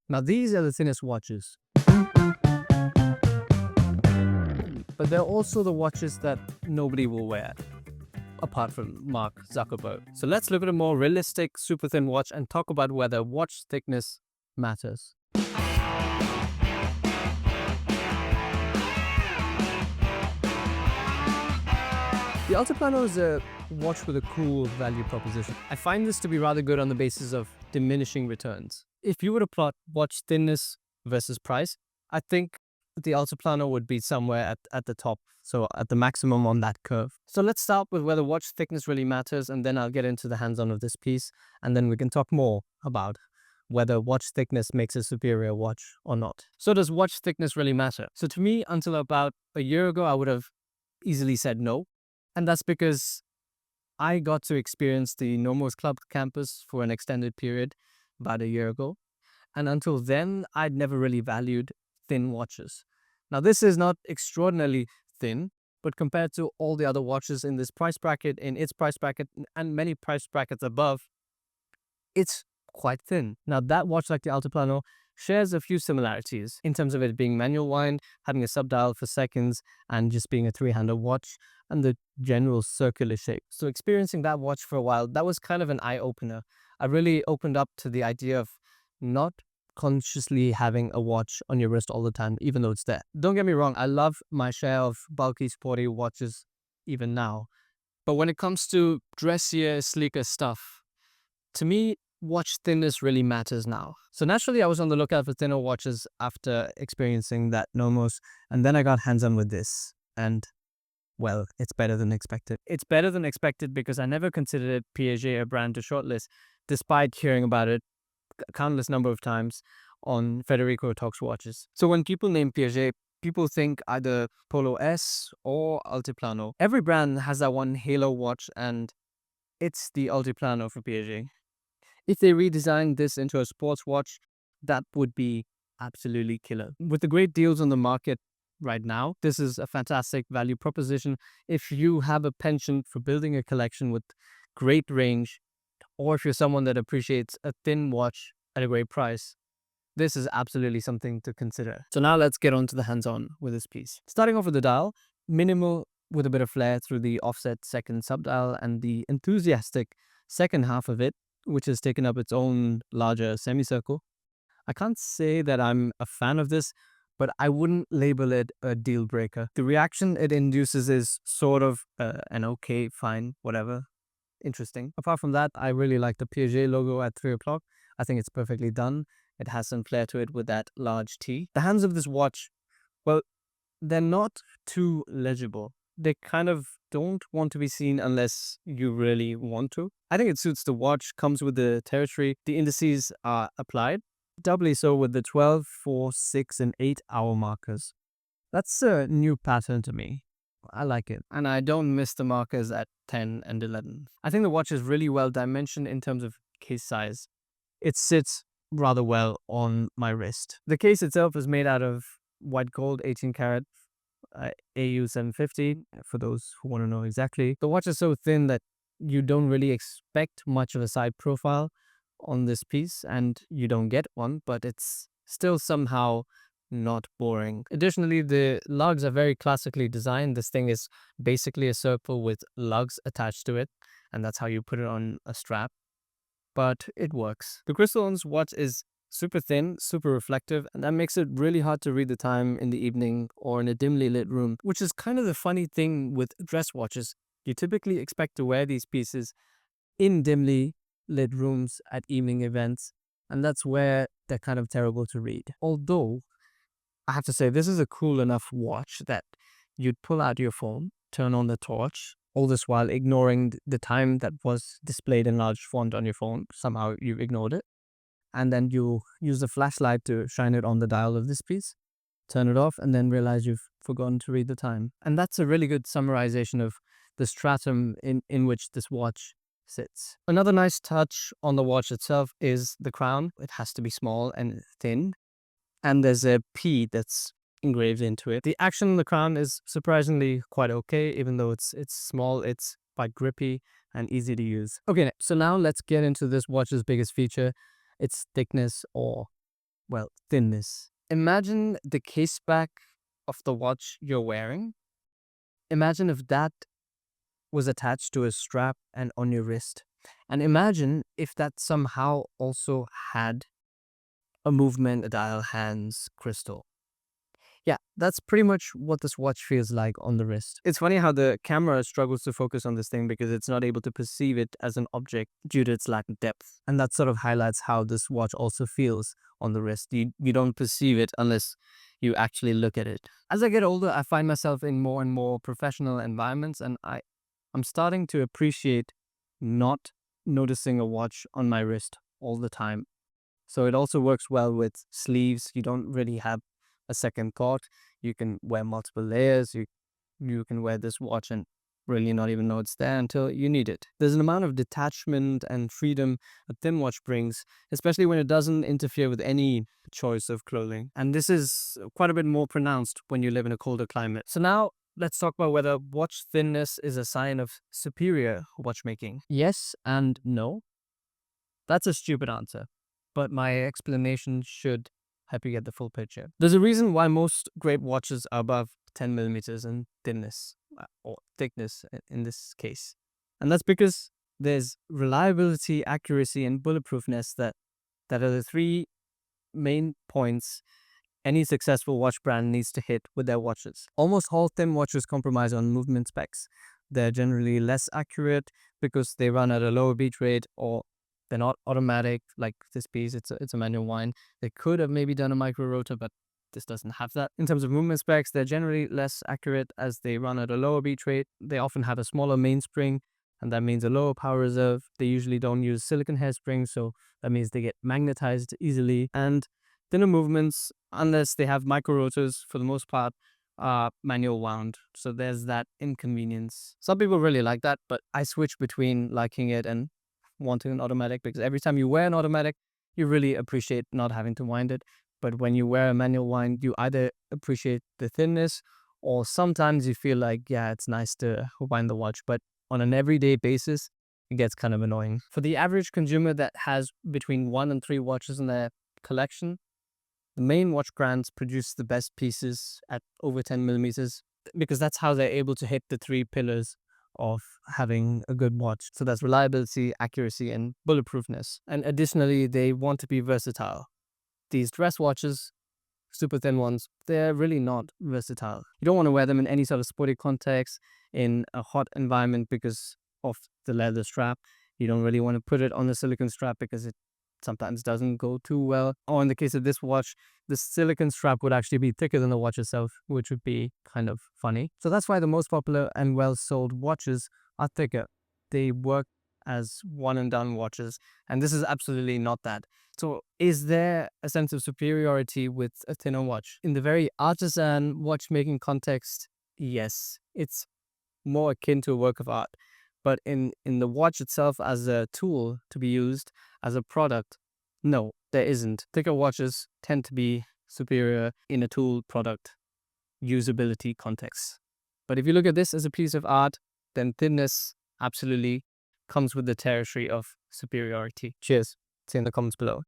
Now these are the thinnest watches, but they're also the watches that nobody will wear, apart from Mark Zuckerberg. So let's look at a more realistic, super thin watch and talk about whether watch thickness matters. The Altiplano is a watch with a cool value proposition. I find this to be rather good on the basis of diminishing returns. If you were to plot watch thinness versus price, I think the Altiplano would be somewhere at the top, so at the maximum on that curve. So let's start with whether watch thickness really matters, and then I'll get into the hands-on of this piece, and then we can talk more about whether watch thickness makes a superior watch or not. So does watch thickness really matter? So to me, until about a year ago, I would have easily said no. And that's because I got to experience the Nomos Club campus for an extended period about a year ago. And until then, I'd never really valued thin watches. Now, this is not extraordinarily thin, but compared to all the other watches in this price bracket, in its price bracket, and many price brackets above, it's quite thin. Now, that watch, like the Altiplano, shares a few similarities in terms of it being manual wind, having a sub-dial for seconds, and just being a three-hander watch, and the general circular shape. So experiencing that watch for a while, that was kind of an eye-opener. I really opened up to the idea of not consciously having a watch on your wrist all the time, even though it's there. Don't get me wrong, I love my share of bulky, sporty watches even now. But when it comes to dressier, sleeker stuff, to me, watch thinness really matters now. So naturally, I was on the lookout for thinner watches after experiencing that Nomos, and then I got hands-on with this, and well, it's better than expected. It's better than expected because I never considered Piaget a brand to shortlist, despite hearing about it a countless number of times on Federico Talks Watches. So when people name Piaget, people think either Polo S or Altiplano. Every brand has that one halo watch, and it's the Altiplano for Piaget. If they redesigned this into a sports watch, that would be absolutely killer. With the great deals on the market right now, this is a fantastic value proposition. If you have a penchant for building a collection with great range, or if you're someone that appreciates a thin watch at a great price, this is absolutely something to consider. So now let's get on to the hands-on with this piece. Starting off with the dial, minimal with a bit of flair through the offset second sub-dial and the enthusiastic second half of it, which has taken up its own larger semicircle. I can't say that I'm a fan of this, but I wouldn't label it a deal breaker. The reaction it induces is sort of an okay, fine, whatever, interesting. Apart from that, I really like the Piaget logo at 3 o'clock. I think it's perfectly done. It has some flair to it with that large T. The hands of this watch, well, they're not too legible. They kind of don't want to be seen unless you really want to. I think it suits the watch, comes with the territory. The indices are applied, doubly so with the 12, 4, 6, and 8 hour markers. That's a new pattern to me. I like it. And I don't miss the markers at 10 and 11. I think the watch is really well dimensioned in terms of case size. It sits rather well on my wrist. The case itself is made out of white gold 18 karat AU 750, for those who want to know exactly. The watch is so thin that you don't really expect much of a side profile on this piece, and you don't get one, but it's still somehow not boring. Additionally, the lugs are very classically designed. This thing is basically a circle with lugs attached to it, and that's how you put it on a strap. But it works. The crystal on this watch is super thin, super reflective, and that makes it really hard to read the time in the evening or in a dimly lit room, which is kind of the funny thing with dress watches. You typically expect to wear these pieces in dimly lit rooms at evening events, and that's where they're kind of terrible to read. Although, I have to say, this is a cool enough watch that you'd pull out your phone, turn on the torch, all this while ignoring the time that was displayed in large font on your phone. Somehow you ignored it. And then you use the flashlight to shine it on the dial of this piece, turn it off, and then realize you've forgotten to read the time. And that's a really good summarization of the stratum in which this watch sits. Another nice touch on the watch itself is the crown. It has to be small and thin, and there's a P that's engraved into it. The action on the crown is surprisingly quite okay, even though it's small, it's quite grippy and easy to use. Okay, so now let's get into this watch's biggest feature, its thickness or Well, thinness. Imagine the case back of the watch you're wearing. Imagine if that was attached to a strap and on your wrist. And imagine if that somehow also had a movement, a dial, hands, crystal. Yeah, that's pretty much what this watch feels like on the wrist. It's funny how the camera struggles to focus on this thing because it's not able to perceive it as an object due to its lack of depth. And that sort of highlights how this watch also feels on the wrist. You don't perceive it unless you actually look at it. As I get older, I find myself in more and more professional environments, and I'm starting to appreciate not noticing a watch on my wrist all the time. So it also works well with sleeves. You don't really have a second thought. You can wear multiple layers. You can wear this watch and really not even know it's there until you need it. There's an amount of detachment and freedom a thin watch brings, especially when it doesn't interfere with any choice of clothing. And this is quite a bit more pronounced when you live in a colder climate. So now let's talk about whether watch thinness is a sign of superior watchmaking. Yes and no. That's a stupid answer, but my explanation should help you get the full picture. There's a reason why most great watches are above 10 millimeters in thinness, or thickness in this case. And that's because there's reliability, accuracy, and bulletproofness that are the three main points any successful watch brand needs to hit with their watches. Almost all thin watches compromise on movement specs. They're generally less accurate because they run at a lower beat rate, or they're not automatic like this piece. It's a manual wind. They could have maybe done a micro rotor, but this doesn't have that. In terms of movement specs, they're generally less accurate as they run at a lower beat rate. They often have a smaller mainspring, and that means a lower power reserve. They usually don't use silicon hairsprings, so that means they get magnetized easily. And thinner movements, unless they have micro rotors, for the most part, are manual wound. So there's that inconvenience. Some people really like that, but I switch between liking it and wanting an automatic, because every time you wear an automatic, you really appreciate not having to wind it. But when you wear a manual wind, you either appreciate the thinness, or sometimes you feel like, yeah, it's nice to wind the watch. But on an everyday basis, it gets kind of annoying. For the average consumer that has between 1 and 3 watches in their collection, the main watch brands produce the best pieces at over 10 millimeters because that's how they're able to hit the 3 pillars of having a good watch. So that's reliability, accuracy, and bulletproofness. And additionally, they want to be versatile. These dress watches, super thin ones, they're really not versatile. You don't want to wear them in any sort of sporty context in a hot environment because of the leather strap. You don't really want to put it on the silicone strap because it sometimes doesn't go too well. Or in the case of this watch, the silicone strap would actually be thicker than the watch itself, which would be kind of funny. So that's why the most popular and well-sold watches are thicker. They work as one and done watches, and this is absolutely not that. So is there a sense of superiority with a thinner watch? In the very artisan watchmaking context, yes, it's more akin to a work of art. But in the watch itself as a tool to be used as a product, no, there isn't. Thicker watches tend to be superior in a tool product usability context. But if you look at this as a piece of art, then thinness absolutely comes with the territory of superiority. Cheers. See you in the comments below.